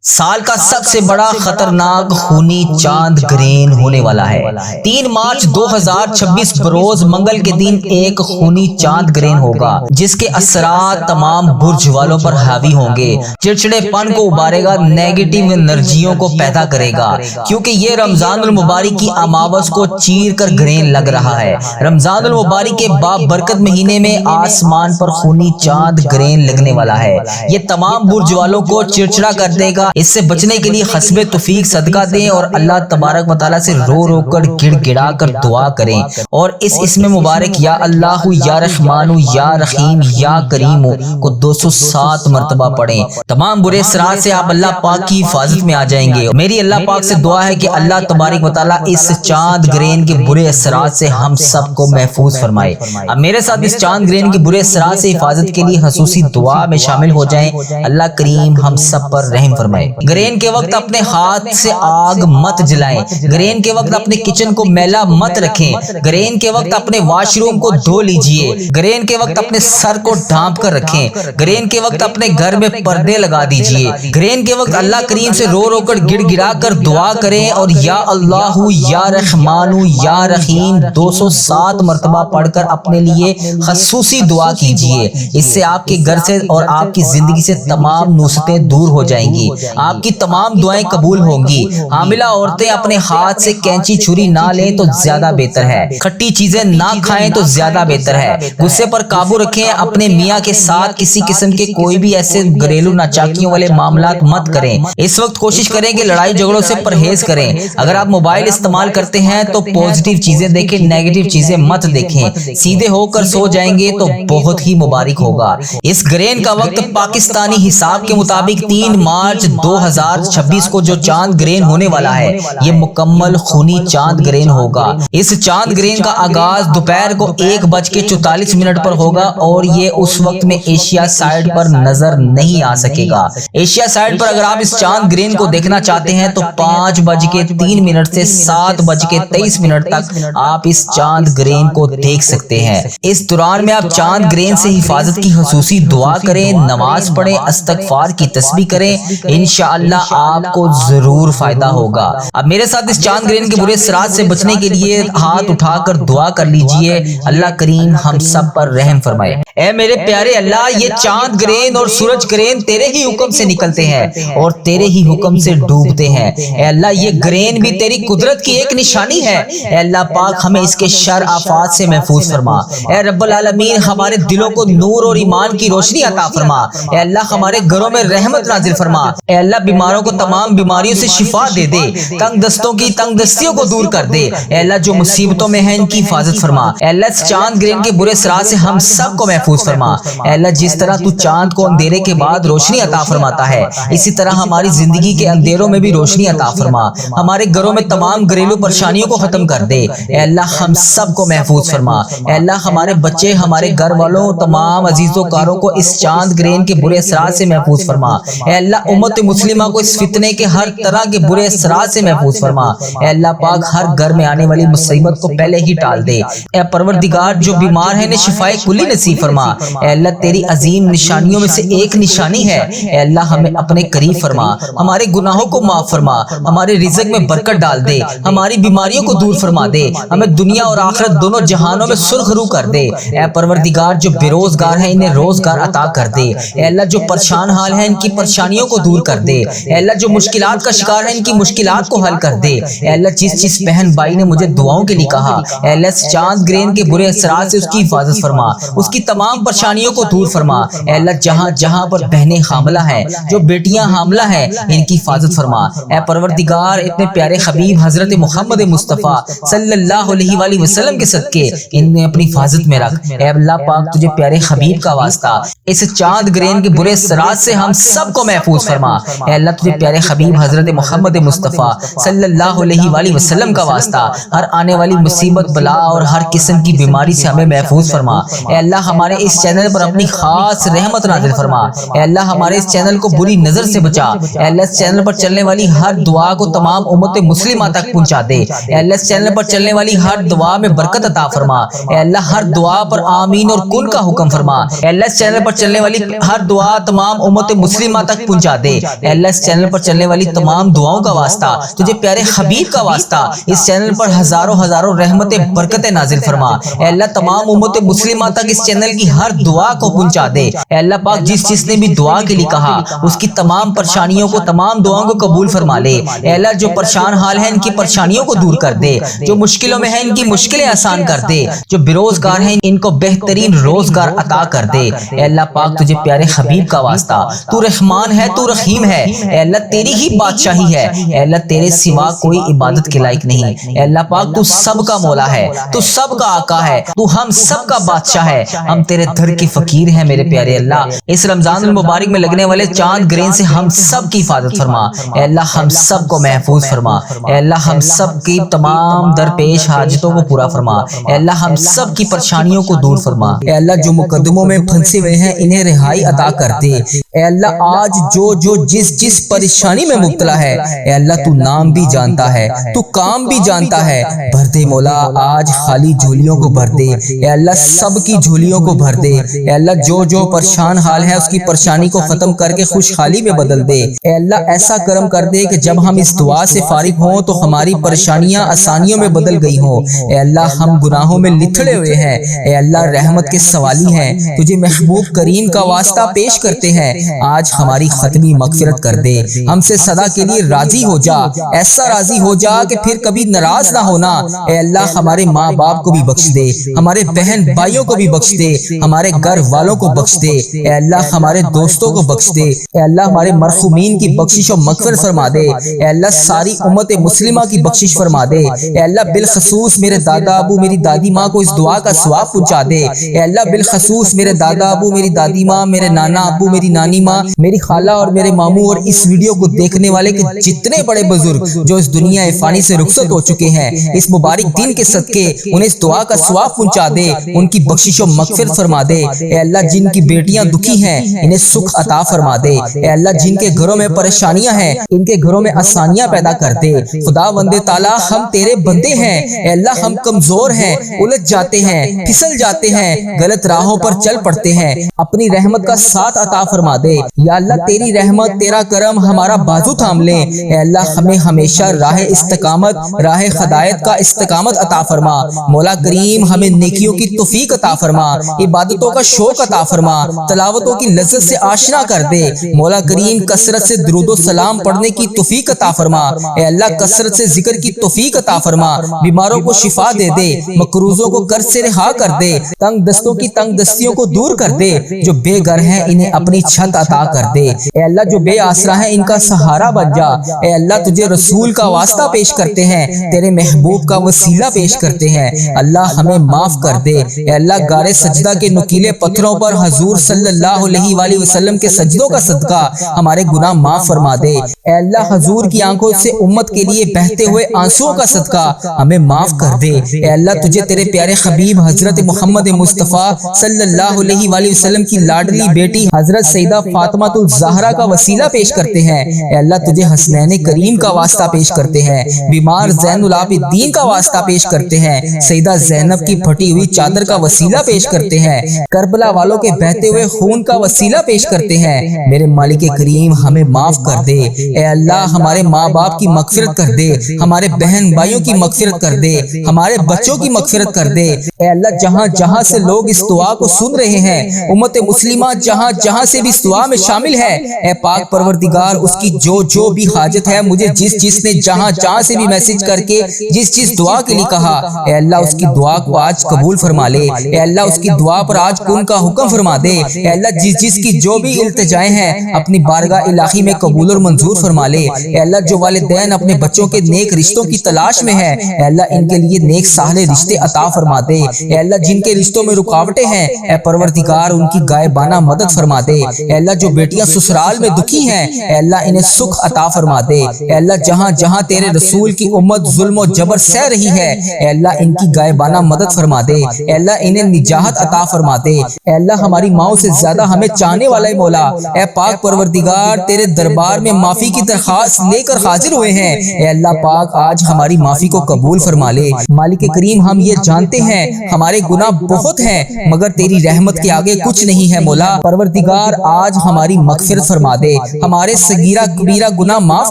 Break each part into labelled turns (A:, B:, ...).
A: سال کا سب سے بڑا خطرناک خونی چاند گرہن ہونے والا ہے۔ 3 مارچ 2026 بروز منگل کے دن ایک خونی چاند گرہن ہوگا جس کے اثرات تمام برج والوں پر حاوی ہوں گے، چڑچڑے پن کو ابارے گا، نیگیٹو انرجیوں کو پیدا کرے گا، کیونکہ یہ رمضان المبارک کی اماوس کو چیر کر گرہن لگ رہا ہے۔ رمضان المبارک کے بابرکت مہینے میں آسمان پر خونی چاند گرہن لگنے والا ہے۔ یہ تمام برج والوں کو چڑچڑا کر دے گا۔ اس سے بچنے کے لیے حسب توفیق صدقہ دیں اور اللہ تبارک و تعالیٰ سے رو رو کر گڑ گڑا کر دعا کریں، اور اس اسم مبارک یا اللہ یا رحمان یا رحیم یا کریم کو 207 مرتبہ پڑھیں۔ تمام برے اثرات سے آپ اللہ پاک کی حفاظت میں آ جائیں گے۔ میری اللہ پاک سے دعا ہے کہ اللہ تبارک و تعالیٰ اس چاند گرہن کے برے اثرات سے ہم سب کو محفوظ فرمائے۔ اب میرے ساتھ اس چاند گرہن کے برے اثرات سے حفاظت کے لیے خصوصی دعا میں شامل ہو جائیں۔ اللہ کریم ہم سب پر رحم فرمائے۔ گرہن کے وقت اپنے ہاتھ سے آگ مت جلائیں۔ گرہن کے وقت اپنے کچن کو میلا مت رکھیں۔ گرہن کے وقت اپنے واش روم کو دھو لیجئے۔ گرہن کے وقت اپنے سر کو ڈھانپ کر رکھیں۔ گرہن کے وقت اپنے گھر میں پردے لگا دیجئے۔ گرہن کے وقت اللہ کریم سے رو رو کر گڑ گڑا کر دعا کریں اور یا اللہ یا رحمان یا رحیم 207 مرتبہ پڑھ کر اپنے لیے خصوصی دعا کیجئے۔ اس سے آپ کے گھر سے اور آپ کی زندگی سے تمام نوستیں دور ہو جائیں گی، آپ کی تمام دعائیں قبول ہوں گی۔ حاملہ عورتیں اپنے ہاتھ سے کینچی چھری نہ لیں تو زیادہ بہتر ہے۔ کھٹی چیزیں نہ کھائیں تو زیادہ بہتر ہے۔ غصے پر قابو رکھیں۔ اپنے میاں کے ساتھ کسی قسم کے کوئی بھی ایسے گھریلو ناچاکیوں والے معاملات مت کریں۔ اس وقت کوشش کریں کہ لڑائی جھگڑوں سے پرہیز کریں۔ اگر آپ موبائل استعمال کرتے ہیں تو پازیٹیو چیزیں دیکھیں، نیگیٹو چیزیں مت دیکھیں۔ سیدھے ہو کر سو جائیں گے تو بہت ہی مبارک ہوگا۔ اس گرہن کا وقت پاکستانی حساب کے مطابق 3 مارچ 2026 کو جو چاند گرہن ہونے والا ہے، یہ مکمل خونی چاند گرہن ہوگا۔ اس چاند گرہن کا آغاز دوپہر کو 1:44 پر ہوگا اور یہ اس وقت میں ایشیا سائڈ پر نظر نہیں آ سکے گا۔ ایشیا سائڈ پر اگر آپ اس چاند گرہن کو دیکھنا چاہتے ہیں تو 5:03 سے 7:23 تک آپ اس چاند گرہن کو دیکھ سکتے ہیں۔ اس دوران میں آپ چاند گرہن سے حفاظت کی خصوصی دعا کریں، نماز پڑھیں، استغفار کی تسبیح کریں، انشاءاللہ آپ کو ضرور فائدہ ہوگا۔ اب میرے ساتھ اس چاند گرہن کے برے اثرات سے بچنے کے لیے ہاتھ اٹھا کر دعا کر لیجئے۔ اللہ کریم ہم سب پر رحم فرمائے۔ اے میرے پیارے اللہ، یہ چاند گرہن اور سورج گرہن تیرے ہی حکم سے نکلتے ہیں اور تیرے ہی حکم سے ڈوبتے ہیں۔ اے اللہ، یہ گرہن بھی تیری قدرت کی ایک نشانی ہے۔ اے اللہ پاک، ہمیں اس کے شر آفات سے محفوظ فرما۔ اے رب العالمین، ہمارے دلوں کو نور اور ایمان کی روشنی عطا فرما۔ اے اللہ، ہمارے گھروں میں رحمت نازل فرما۔ اے اللہ، بیماروں کو تمام بیماریوں سے شفا دے دے، تنگ دستوں کی تنگ دستیوں کو دور کر دے۔ اے اللہ، جو مصیبتوں میں ہیں ان کی حفاظت فرما۔ اے اللہ، اس چاند گرہن کے برے اثرات سے ہم سب کو محفوظ فرما۔ اے اللہ، جس طرح تو چاند کو اندھیرے کے بعد روشنی عطا فرماتا ہے، اسی طرح ہماری زندگی کے اندھیروں میں بھی روشنی عطا فرما۔ ہمارے گھروں میں تمام گھریلو پریشانیوں کو ختم کر دے۔ اے اللہ، ہم سب کو محفوظ فرما۔ اے اللہ، ہمارے بچے، ہمارے گھر والوں، تمام عزیز و کاروں کو اس چاند گرہن کے برے اثرات سے محفوظ فرما۔ اے اللہ، امت مسلمہ کو اس فتنے کے ہر طرح کے برے اثرات سے محفوظ فرما۔ اے اللہ پاک، ہر گھر میں آنے والی مصیبت کو پہلے ہی ٹال دے۔ اے پروردگار، جو بیمار ہیں انہیں شفائے کلی نصیب فرما۔ اے اللہ، تیری عظیم نشانیوں میں سے ایک نشانی ہے، اے اللہ ہمیں اپنے قریب فرما، ہمارے گناہوں کو معاف فرما، ہمارے رزق میں برکت ڈال دے، ہماری بیماریوں کو دور فرما دے، ہمیں دنیا اور آخرت دونوں جہانوں میں سرخ رو کر دے۔ اے پروردگار، جو بے روزگار ہیں انہیں روزگار عطا کر دے۔ اے اللہ، جو پریشان حال ہیں ان کی پریشانیوں کو دور کر دے۔ اے اللہ، جو مشکلات کا شکار ہیں ان کی مشکلات کو حل کر دے۔ اے اللہ، جس بہن بھائی نے مجھے دعاؤں کے لیے کہا، اے اللہ، اس چاند گرہن کے برے اثرات سے اس کی حفاظت فرما، اس کی تمام پریشانیوں کو دور فرما۔ اے اللہ، جہاں جہاں پر بہنیں حاملہ ہیں، جو بیٹیاں حاملہ ہیں، ان کی حفاظت فرما۔ اے پروردگار، اتنے پیارے حبیب حضرت محمد مصطفیٰ صلی اللہ علیہ وآلہ وسلم کے صدقے انہیں اپنی حفاظت میں رکھ۔ اے اللہ پاک، تجھے پیارے حبیب کا واسطہ اس چاند گرہن کے برے اثرات سے ہم سب کو محفوظ فرما۔ اے اللہ، تجھے پیارے حبیب حضرت محمد مصطفیٰ صلی اللہ علیہ وآلہ وسلم کا واسطہ ہر آنے والی مصیبت، بلا اور ہر قسم کی بیماری سے ہمیں محفوظ فرما۔ اے اللہ، ہمارے اس چینل پر اپنی خاص رحمت نازل فرما۔ اے اللہ، ہمارے اس چینل کو بری نظر سے بچا۔ اے اللہ، اس چینل پر چلنے والی ہر دعا کو تمام امت مسلمہ تک پہنچا دے۔ اے اللہ، اس چینل پر چلنے والی ہر دعا میں برکت عطا فرما۔ اے اللہ، ہر دعا پر آمین اور کن کا حکم فرما۔ اے اللہ، اس چینل پر چلنے والی ہر دعا تمام امت مسلمہ تک پہنچا دے۔ اے اللہ اس چینل پر چلنے والی تمام دعاؤں کا واسطہ تجھے پیارے حبیب کا واسطہ اس چینل پر ہزاروں ہزاروں رحمتیں برکتیں نازل فرما۔ اے اللہ تمام امت مسلمہ تک اس چینل کی ہر دعا کو پہنچا دے۔ اے اللہ پاک جس نے بھی دعا کے لیے کہا اس کی تمام پریشانیوں کو تمام دعاؤں کو قبول فرما لے۔ اے اللہ جو پریشان حال ہیں ان کی پریشانیوں کو دور کر دے، جو مشکلوں میں ہیں ان کی مشکلیں آسان کر دے، جو بے روزگار ہیں ان کو بہترین روزگار عطا کر دے۔ اے اللہ پاک تجھے پیارے حبیب کا واسطہ تو رحمان ہے تو رحیم ہے، اے اللہ تیری ہی بادشاہی ہے، اے اللہ تیرے سوا کوئی عبادت کے لائق نہیں۔ اے اللہ پاک تو سب کا مولا ہے، تو سب کا آقا ہے، تو ہم سب کا بادشاہ ہے، ہم تیرے در کے فقیر ہیں میرے پیارے اللہ۔ اس رمضان المبارک میں لگنے والے چاند گرین سے ہم سب کی حفاظت فرما، اے اللہ ہم سب کو محفوظ فرما، اے اللہ ہم سب کی تمام درپیش حاجتوں کو پورا فرما، اے اللہ ہم سب کی پریشانیوں کو دور فرما۔ اے اللہ جو مقدموں میں پھنسے ہوئے ہیں انہیں رہائی عطا کر دے۔ اے اللہ آج جو جس پریشانی میں مبتلا ہے اے اللہ تو نام بھی جانتا ہے، تو کام بھی جانتا ہے، بھر دے مولا آج خالی جھولیوں کو بھر دے۔ اے اللہ سب کی جھولیوں کو بھر دے۔ اے اللہ جو پریشان حال ہے اس کی پریشانی کو ختم کر کے خوشحالی میں بدل دے۔ اے اللہ ایسا کرم کر دے کہ جب ہم اس دعا سے فارغ ہوں تو ہماری پریشانیاں آسانیوں میں بدل گئی ہوں۔ اے اللہ ہم گناہوں میں لتھڑے ہوئے ہیں، اے اللہ رحمت کے سوالی ہیں، تجھے محبوب کریم کا واسطہ پیش کرتے ہیں، آج ہماری ختمی مغفرت کر دے، ہم سے سدا کے لیے راضی ہو جا، ایسا راضی ہو جا کہ پھر کبھی ناراض نہ ہونا۔ اے اللہ ہمارے ماں باپ کو بھی بخش دے، ہمارے بہن بھائیوں کو بھی بخش دے، ہمارے گھر والوں کو بخش دے، اے اللہ ہمارے دوستوں کو بخش دے، اے اللہ ہمارے مرحومین کی بخشش و مغفرت فرما دے، اے اللہ ساری امت مسلمہ کی بخشش فرما دے، اے اللہ بالخصوص میرے دادا ابو میری دادی ماں کو اس دعا کا ثواب پہنچا دے، اے اللہ بالخصوص میرے دادا ابو میری دادی ماں، میرے نانا ابو میری نانی ماں، میری خالہ اور میرے ماموں اور اس ویڈیو کو دیکھنے والے کے جتنے بڑے بزرگ جو اس دنیا فانی سے رخصت ہو چکے ہیں، اس مبارک دن کے صدقے انہیں اس دعا کا ثواب پہنچا دے، ان کی بخشش و مغفرت فرما دے۔ اے اللہ جن کی بیٹیاں دکھی ہیں انہیں سکھ عطا فرما دے، اے اللہ جن کے گھروں میں پریشانیاں ہیں ان کے گھروں میں آسانیاں پیدا کر دے۔ خدا وند تعالیٰ ہم تیرے بندے ہیں، اے اللہ ہم کمزور ہیں، الجھ جاتے ہیں، پھسل جاتے ہیں، غلط راہوں پر چل پڑتے ہیں، اپنی رحمت کا ساتھ عطا فرما دے۔ یا اللہ تیری رحمت تیرا کرم ہمارا بازو تھام لے، اے اللہ ہمیں ہمیشہ راہ استقامت راہ ہدایت کا استقامت عطا فرما۔ مولا کریم ہمیں نیکیوں کی توفیق عطا فرما، عبادتوں کا شوق عطا فرما، تلاوتوں کی لذت سے آشنا کر دے۔ مولا کریم کثرت سے درود و سلام پڑھنے کی توفیق عطا فرما، اے اللہ کثرت سے ذکر کی توفیق عطا فرما، بیماروں کو شفا دے دے، مقروضوں کو قرض سے رہا کر دے، تنگ دستوں کی تنگ دستیوں کو دور کر دے، جو بے گھر ہیں انہیں اپنی چھت عطا کر دے، اے اللہ جو بے آسرا ہیں ان کا سہارا بن جا۔ اے اللہ تجھے رسول کا واسطہ پیش کرتے ہیں، تیرے محبوب کا وسیلہ پیش کرتے ہیں، اللہ ہمیں معاف کر دے۔ اے اللہ غار سجدہ کے نکیلے پتھروں پر حضور صلی اللہ علیہ وآلہ وسلم کے سجدوں کا صدقہ ہمارے گناہ معاف فرما دے۔ اے اللہ حضور کی آنکھوں سے امت کے لیے بہتے ہوئے آنسوؤں کا صدقہ ہمیں معاف کر دے۔ اے اللہ تجھے تیرے پیارے حبیب حضرت محمد مصطفیٰ صلی اللہ علیہ وآلہ وسلم کی لاڈلی بیٹی حضرت سیدہ فاطمہ الزہرا کا وسیلہ پیش کرتے ہیں، اے اللہ تجھے حسنین کریم کا واسطہ پیش کرتے ہیں، بیمار زین العابدین کا واسطہ پیش کرتے ہیں، سیدہ زینب کی پھٹی ہوئی چادر کا وسیلہ پیش کرتے ہیں، کربلا والوں کے بہتے ہوئے خون کا وسیلہ پیش کرتے ہیں۔ میرے مالک کریم ہمیں معاف کر دے، اے اللہ ہمارے ماں باپ کی مغفرت کر دے، ہمارے بہن بھائیوں کی مغفرت کر دے، ہمارے بچوں کی مغفرت کر دے۔ اے اللہ جہاں جہاں سے لوگ اس دعا کو سن رہے ہیں، امت مسلمہ جہاں جہاں سے بھی اس دعا میں شامل ہے، اے پاک پروردگار اس کی جو بھی حاجت ہے، مجھے جس نے جہاں جہاں سے بھی میسج کر کے جس دعا کے لیے کہا، اے اللہ اس کی دعا کو آج قبول فرما لے، اے اللہ اس کی دعا پر آج کن کا حکم فرما دے، اے اللہ جس کی جو بھی التجائیں ہیں اپنی بارگاہ الہی میں قبول اور منظور فرما لے۔ اے اللہ جو والدین اپنے بچوں کے نیک رشتوں کی تلاش میں ہیں، اے اللہ ان کے لیے نیک صالح رشتے عطا فرما دے۔ اے اللہ جن کے رشتوں میں رکاوٹیں ہیں، اے پروردگار ان کی غائبانہ مدد فرما دے۔ اے اللہ جو بیٹیاں سسرال میں دکھی ہیں، اے اللہ انہیں سکھ عطا فرما دے۔ اے اللہ جہاں جہاں تیرے رسول کی امت ظلم و جبر سہ رہی ہے، اے اللہ ان کی غائبانہ مدد فرما دے۔ اے اللہ انہیں نجات عطا فرما دے۔ اے اللہ ہماری ماؤں سے زیادہ ہمیں چاہنے والا مولا، اے پاک پروردگار تیرے دربار میں معافی کی درخواست لے کر حاضر ہوئے ہیں، اے اللہ پاک آج ہماری معافی کو قبول فرما لے۔ مالک کریم ہم یہ جانتے ہیں ہمارے گناہ بہت ہیں، مگر تیری رحمت کے آگے کچھ نہیں ہے مولا۔ پروردگار آج ہماری مغفرت فرما دے، ہمارے صغیرہ کبیرہ گناہ معاف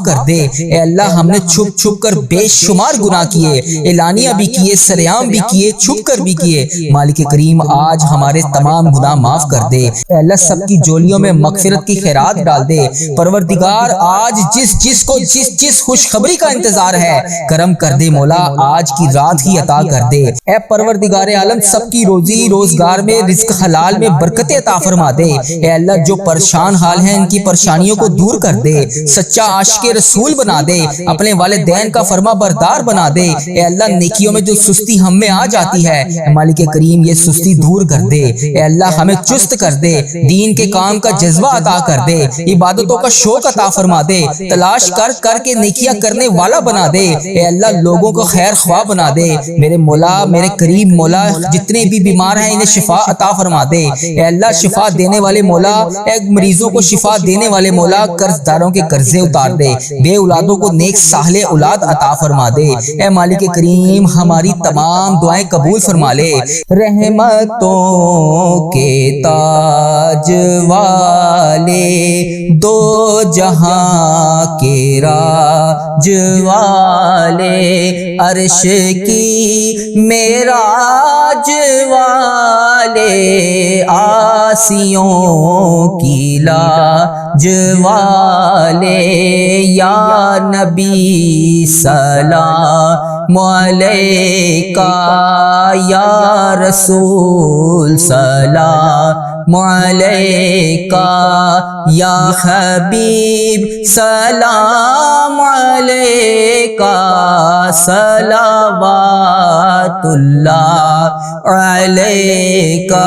A: کر دے۔ اے اللہ ہم نے چھپ چھپ کر بے شمار گناہ کیے، اعلانیہ بھی کیے، سریعام بھی کیے، چھپ کر بھی کیے۔ مالک کریم آج ہمارے تمام گناہ معاف کر دے۔ اے اللہ سب کی جولیوں میں مغفرت کی خیرات ڈال دے۔ پروردگار آج جس خوشخبری کا انتظار ہے کرم کر دے مولا، آج کی رات ہی عطا کر دے۔ اے پروردگار عالم سب کی روزی روزگار میں رزق حلال میں برکت عطا فرما دے۔ اے اللہ جو پریشان حال ہیں ان کی پریشانیوں کو دور کر دے، سچا عاشق رسول بنا دے، اپنے والدین کا فرما بردار بنا دے۔ اے اللہ نیکیوں میں جو سستی ہم میں آ جاتی ہے مالک کریم یہ سستی دور کر دے۔ اے اللہ ہمیں چست کر دے، دین کے کام کا جذبہ عطا کر دے، عبادتوں کا شوق عطا فرما دے، تلاش کر کے نیکیاں کرنے والا بنا دے۔ اے اللہ لوگوں کو خیر خواہ بنا دے۔ میرے مولا میرے کریم مولا جتنے بھی بیمار ہیں انہیں شفا عطا فرما دے۔ اے اللہ شفا دینے والے مولا، اے مریضوں کو شفا دینے والے مولا قرض داروں کے قرضے اتار دے، بے اولادوں کو نیک صالح اولاد عطا فرما دے۔ اے مالک کریم ہماری تمام دعائیں قبول فرما لے۔ رحمتوں کے تاج والے، دو جہاں کے راج والے، عرش کی معراج والے، آسیوں کی لاج والے، یا نبی سلام علیکہ، یا رسول سلام علیکہ، یا حبیب سلام علیکہ، صلوات اللہ علیکہ۔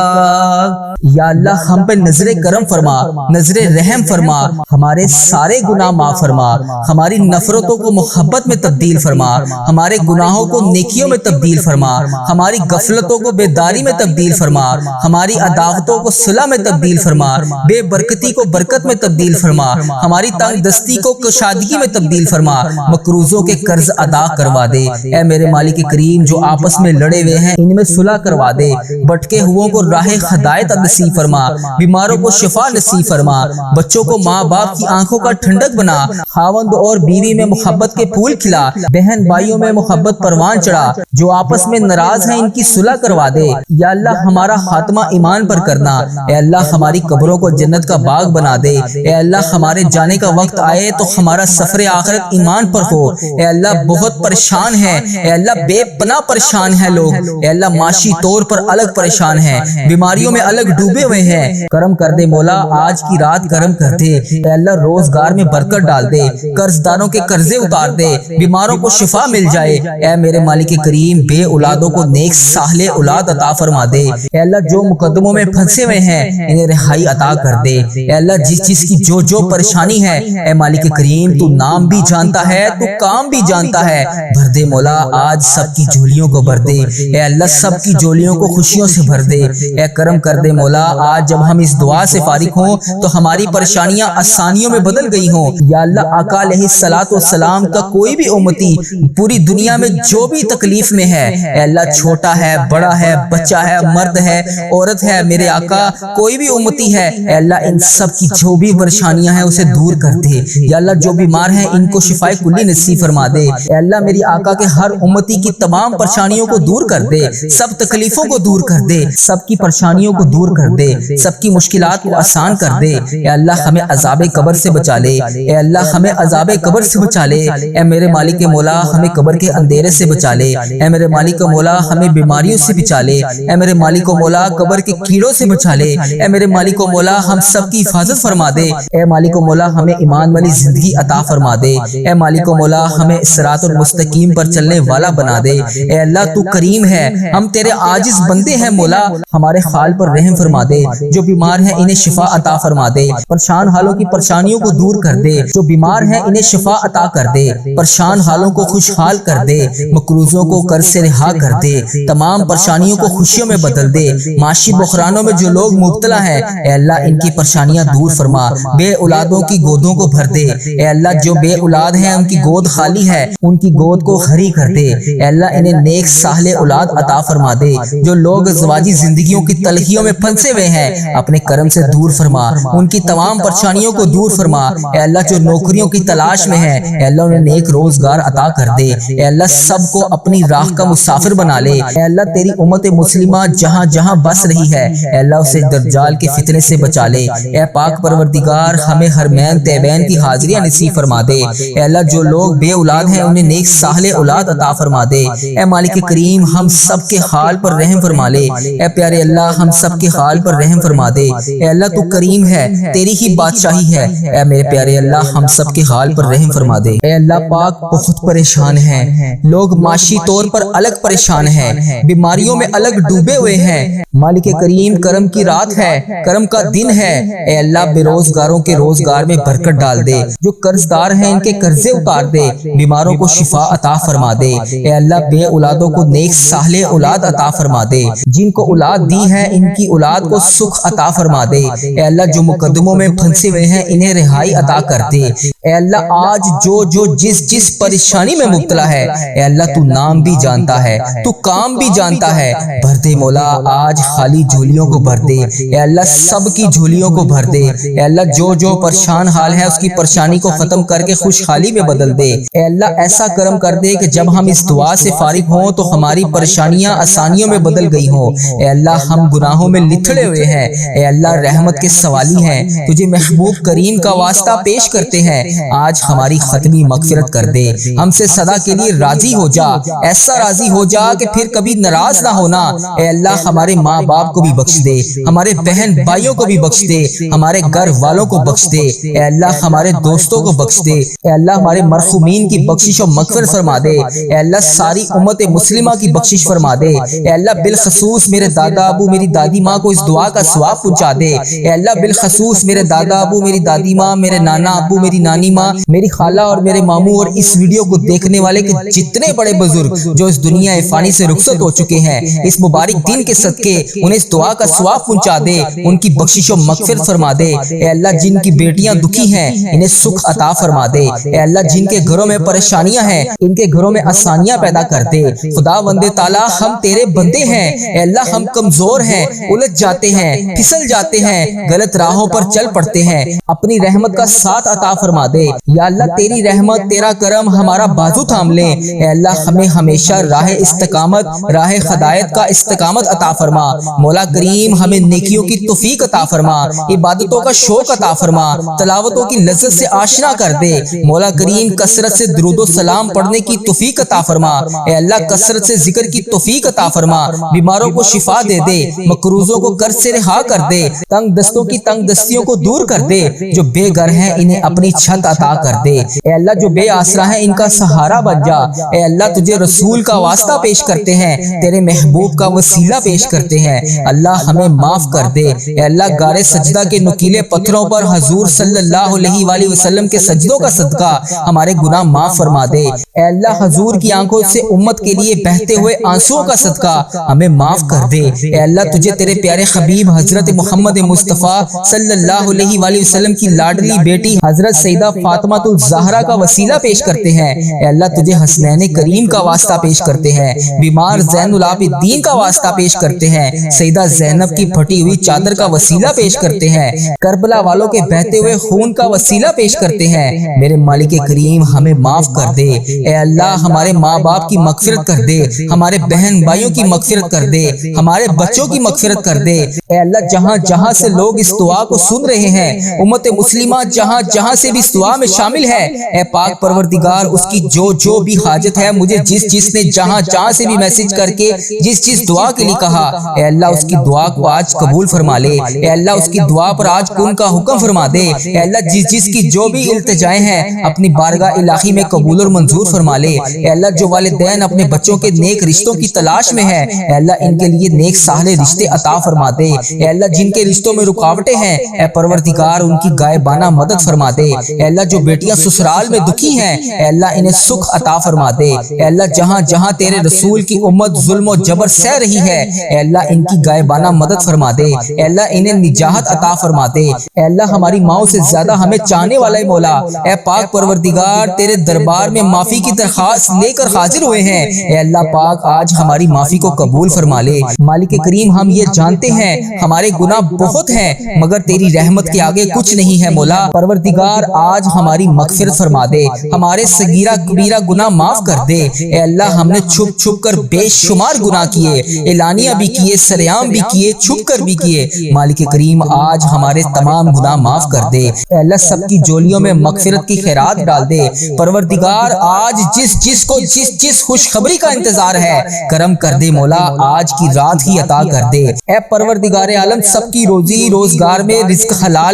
A: یا اللہ ہم پہ نظر کرم فرما، نظر رحم فرما، ہمارے سارے گناہ معاف فرما، ہماری نفرتوں کو محبت میں تبدیل فرما، ہمارے گناہوں کو نیکیوں میں تبدیل فرما، ہماری غفلتوں کو بیداری میں تبدیل فرما، ہماری عداوتوں کو صلح میں تبدیل فرما، بے برکتی کو برکت میں تبدیل فرما، ہماری تنگ دستی کو کشادگی میں تبدیل فرما، مقروضوں کے قرض ادا کروا دے۔ اے میرے مالک کریم جو آپس میں لڑے ہوئے ہیں ان میں صلح کروا دے، بھٹکے ہوئوں کو راہ ہدایت نصیب فرما، بیماروں کو شفا نصیب فرما، بچوں کو ماں باپ کی آنکھوں کا ٹھنڈک بنا، خاوند اور بیوی میں محبت کے پھول کھلا، بہن بھائیوں میں محبت پروان چڑھا، جو آپس میں ناراض ہیں ان کی صلح کروا دے۔ یا اللہ ہمارا خاتمہ ایمان پر کرنا، اے اللہ ہماری قبروں کو جنت کا باغ بنا دے، اے اللہ ہمارے جانے کا وقت آئے تو ہمارا سفر آخرت ایمان پر ہو۔ اے اللہ بہت پریشان ہے، اے اللہ بے پناہ پریشان ہے لوگ، اے اللہ معاشی طور پر الگ پریشان ہے، بیماریوں میں الگ ڈوبے ہوئے ہیں، کرم کر دے مولا آج کی رات کرم کر دے۔ اے اللہ روزگار میں برکت ڈال دے، قرض داروں کے قرضے اتار دے، بیماروں کو شفا مل جائے۔ اے میرے مالک کریم بے اولادوں کو نیک صالح اولاد عطا فرما دے۔ اے اللہ جو مقدموں میں پھنسے ہوئے ہیں انہیں رہائی عطا کر دے۔ اے اللہ جس چیز کی جو پریشانی ہے اے مالک کریم تو نام بھی جانتا ہے، تو کام بھی جانتا ہے، بھر دے مولا آج سب کی جھولیوں کو بھر دے۔ اے اللہ سب کی جھولیوں کو خوشیوں سے بھر دے۔ اے کرم کر دے مولا آج جب ہم اس دعا سے فارغ ہوں تو ہماری پریشانیاں آسانیوں میں بدل گئی ہوں۔ یا اللہ آقا علیہ الصلوۃ والسلام کا کوئی بھی امتی پوری دنیا میں جو بھی تکلیف میں ہے، اے اللہ چھوٹا ہے بڑا ہے بچہ ہے مرد ہے عورت ہے، میرے آقا کوئی بھی امتی ہے، اے اللہ ان سب کی جو بھی پریشانیاں ہیں اسے دور کر دے۔ یا اللہ جو بیمار ہیں ان کو شفائے کلی نصیب فرما دے۔ اے اللہ میری آقا کے ہر امتی کی تمام پریشانیوں کو دور کر دے، سب تکلیفوں کو دور کر دے، سب کی پریشانیوں کو دور کر دے، سب کی مشکلات کو آسان کر دے۔ اے اللہ ہمیں عذاب قبر سے بچا لے، اے اللہ ہمیں عذاب قبر سے بچا لے۔ اے میرے مالک مولا ہمیں قبر کے اندھیرے سے بچا لے، اے میرے مالک مولا ہمیں بیماریوں سے بچا لے، اے میرے مالک مولا قبر کے کیڑوں سے بچا لے، اے میرے مالک مولا ہم سب کی حفاظت فرما دے۔ اے مالک مولا ہمیں ایمان والی زندگی عطا فرما دے، اے مالک مولا ہمیں صراط المستقیم پر چلنے والا بنا دے۔ اے اللہ تو کریم ہے، ہم تیرے عاجز بندے ہیں مولا، ہمارے حال پر رحم فرما دے، جو بیمار ہیں انہیں شفا عطا فرما دے، پریشان حالوں کی پریشانیوں کو دور کر دے، جو بیمار ہیں انہیں شفا عطا کر دے، پریشان حالوں کو خوشحال کر دے، مقروضوں کو قرض سے رہا کر دے، تمام پریشانیوں کو خوشیوں میں بدل دے، معاشی بحرانوں میں جو لوگ مبتلا ہیں اے اللہ ان کی پریشانیاں دور فرما، بے اولادوں کی گودوں کو بھر دے اے اللہ، جو بے اولاد ہیں ان کی گود خالی ہے ان کی گود کو ہری کر دے اے اللہ، انہیں نیک صالح اولاد عطا فرما دے، جو لوگ ازواجی زندگیوں کی تلخیوں میں پھنسے ہوئے ہیں اپنے کرم سے دور فرما، ان کی تمام پریشانیوں کو دور فرما اے اللہ، جو نوکریوں کی تلاش میں ہیں اے اللہ انہیں نیک روزگار عطا کر دے اے اللہ، سب کو اپنی راہ کا مسافر بنا لے اے اللہ، تیری امت مسلمہ جہاں جہاں بس رہی ہے اے اللہ اسے دجال کے فتنے سے بچا لے اے پاک پروردگار، ہمیں حرمین طیبین کی حاضریاں نصیب فرما دے اے اللہ، جو لوگ بے اولاد ہیں انہیں نیک صالح اولاد عطا فرما دے اے مالک کریم، ہم سب کے حال پر رحم فرما لے اے پیارے اللہ، ہم سب کے حال پر رحم فرما دے اے اللہ، تو کریم ہے، تیری ہی بادشاہی ہے اے میرے پیارے اللہ، ہم سب کے حال پر رحم فرما دے اے اللہ پاک، بہت پریشان ہیں لوگ، معاشی طور پر الگ پریشان ہیں، بیماریوں میں الگ ڈوبے ہوئے ہیں، مالک کریم کرم کی رات ہے، کرم کا دن ہے اے اللہ، بے روزگاروں کے روزگار میں برکت ڈال دے، جو قرض دار ہیں ان کے قرضے اتار دے، بیماروں کو شفا عطا فرما دے اے اللہ، بے اولادوں کو نیک صالح اولاد عطا فرما دے، جن کو اولاد دی ہے ان کی اولاد کو سکھ عطا فرما دے اے اللہ، جو مقدموں میں پھنسے ہوئے ہیں انہیں رہائی عطا کر دے اے اللہ، آج جو جس پریشانی میں مبتلا ہے اے اللہ تو نام بھی جانتا ہے، تو کام بھی جانتا ہے، بھر دے مولا، آج خالی جھولیوں کو بھر دے اے اللہ، سب کی جھولیوں کو بھر دے اے اللہ، جو پریشان حال ہے اس کی پریشانی کو ختم کر کے خوشحالی میں بدل دے اے اللہ، ایسا کرم کر دے کہ جب ہم اس دعا سے فارغ ہوں تو ہماری پریشانیاں آسانیوں میں بدل گئی ہوں اے اللہ، ہم گناہوں میں لتھڑے ہوئے ہیں اے اللہ، رحمت کے سوالی ہیں، تجھے محبوب کریم کا واسطہ پیش کرتے ہیں، آج ہماری ختمی مغفرت کر دے، ہم سے سدا کے لیے راضی ہو جا، ایسا راضی ہو جا کہ پھر کبھی ناراض نہ ہونا اے اللہ، ہمارے ماں باپ کو بھی بخش دے، ہمارے بہن بھائیوں کو بھی بخش دے، ہمارے گھر والوں کو بخش دے اے اللہ، ہمارے دوستوں کو بخش دے اے اللہ، ہمارے مرحومین کی بخشش و مغفرت فرما دے اے اللہ، ساری امت مسلمہ کی بخشش فرما دے اے اللہ، بالخصوص میرے دادا ابو میری دادی ماں کو اس دعا کا ثواب پہنچا دے اے اللہ، بالخصوص میرے دادا ابو میری دادی ماں، میرے نانا ابو میری نانی ماں، میری خالہ اور میرے ماموں، اور اس ویڈیو کو دیکھنے والے کے جتنے بڑے بزرگ جو اس دنیا فانی سے رخصت ہو چکے ہیں، اس مبارک دن کے صدقے انہیں اس دعا کا ثواب پہنچا دے، ان کی بخشش و مغفرت فرما دے اے اللہ، جن کی بیٹیاں دکھی ہیں انہیں سکھ عطا فرما دے اے اللہ، جن کے گھروں میں پریشانیاں ہیں ان کے گھروں میں آسانیاں پیدا کر دے خدا وند تعالی، ہم تیرے بندے ہیں اے اللہ، ہم کمزور ہیں، الجھ جاتے ہیں، پھسل جاتے ہیں، غلط راہوں پر چل پڑتے ہیں، اپنی رحمت کا ساتھ عطا فرما دے یا اللہ، تیری رحمت تیرا کرم ہمارا بازو تھام لے اے اللہ، ہمیں ہمیشہ راہ استقامت، راہ ہدایت کا استقامت عطا فرما مولا کریم، ہمیں نیکیوں کی توفیق عطا فرما، عبادتوں کا شوق عطا فرما، تلاوتوں کی لذت سے آشنا کر دے مولا کریم، کثرت سے درود و سلام پڑھنے کی توفیق عطا فرما اے اللہ، کثرت سے ذکر کی توفیق عطا فرما، بیماروں کو شفا دے دے، مقروضوں کو قرض سے رہا کر دے، تنگ دستوں کی تنگ دستیوں کو دور کر دے، جو بے گھر ہیں انہیں اپنی چھت عطا کر دے اے اللہ، جو بے آسرا ہیں ان کا سہارا بن جا اے اللہ، تجھے رسول کا واسطہ پیش کرتے ہیں، تیرے محبوب کا وسیلہ پیش کرتے ہیں، اللہ ہمیں معاف کر دے اے اللہ، غار سجدہ کے نکیلے پتھروں پر حضور صلی اللہ علیہ وآلہ وسلم کے سجدوں کا صدقہ ہمارے گناہ معاف فرما دے اے اللہ، حضور کی آنکھوں سے امت کے لیے بہتے ہوئے آنسوؤں کا صدقہ ہمیں معاف کر دے اے اللہ، تجھے تیرے پیارے حبیب حضرت محمد مصطفیٰ صلی اللہ علیہ وآلہ وسلم کی لاڈلی بیٹی حضرت سیدہ فاطمہ الزہرا کا وسیلہ پیش کرتے ہیں اے اللہ، تجھے حسنین کریم کا واسطہ پیش کرتے ہیں، بیمار زین العابدین کا واسطہ پیش کرتے ہیں، سیدہ زینب کی پھٹی ہوئی چادر کا وسیلہ پیش کرتے ہیں، کربلا والوں کے بہتے ہوئے خون کا وسیلہ پیش کرتے ہیں، میرے مالک کریم ہمیں معاف کر دے اے اللہ، ہمارے ماں باپ کی مغفرت کر دے، ہمارے بہن بھائیوں کی مغفرت کر دے، ہمارے بچوں کی مغفرت کر دے اے اللہ، جہاں جہاں سے لوگ اس دعا کو سن رہے ہیں، امت مسلمہ جہاں جہاں سے بھی اس دعا میں شامل ہے اے پاک پروردگار، اس کی جو بھی حاجت ہے، مجھے جس نے جہاں جہاں سے بھی میسج کر کے جس دعا کے لیے کہا اے اللہ، اس کی دعا کو آج قبول فرما لے اے اللہ، اس کی دعا پر آج کن کا حکم فرما دے اے اللہ، جس کی جو بھی التجائیں ہیں اپنی بارگاہ الہی میں قبول اور منظور فرما لے اے اللہ، جو والدین اپنے بچوں کے نیک رشتوں کی تلاش میں ہیں اے اللہ، ان کے لیے نیک صالح رشتے عطا فرما دے اے اللہ، جن کے رشتوں میں رکاوٹیں ہیں اے پروردگار، ان کی غائبانہ مدد فرما دے اے اللہ جو بیٹیاں سسرال میں دکھی ہیں اے اللہ انہیں سکھ عطا فرما دے، اے اللہ جہاں جہاں تیرے رسول کی امت ظلم و جبر سہ رہی ہے اے اللہ ان کی غائبانہ مدد فرما دے، اے اللہ انہیں نجات عطا فرما دے، اے اللہ ہماری ماؤں سے زیادہ ہمیں چاہنے والا ہے مولا، اے پاک پروردگار تیرے دربار میں معافی کی درخواست لے کر حاضر ہوئے ہیں، اے اللہ پاک آج ہماری معافی کو قبول فرما لے۔ مالک کریم ہم یہ جانتے ہیں ہمارے گناہ بہت ہیں مگر تیری رحمت کے آگے کچھ نہیں ہے مولا، پروردگار آج ہماری مغفرت فرما دے، ہمارے صغیرہ کبیرہ گناہ معاف کر دے، اے اللہ ہم نے چھپ چھپ کر بے شمار گناہ کیے، اعلانیہ بھی کیے، سریعام بھی کیے، چھپ کر بھی کیے، مالک کریم آج ہمارے تمام گناہ معاف کر دے، اے اللہ سب کی جولیوں میں مغفرت کی خیرات ڈال دے، پروردگار آج جس خوشخبری کا انتظار ہے کرم کر دے مولا، آج کی رات ہی عطا کر دے، اے پروردگار عالم سب کی روزی روزگار میں رزق حلال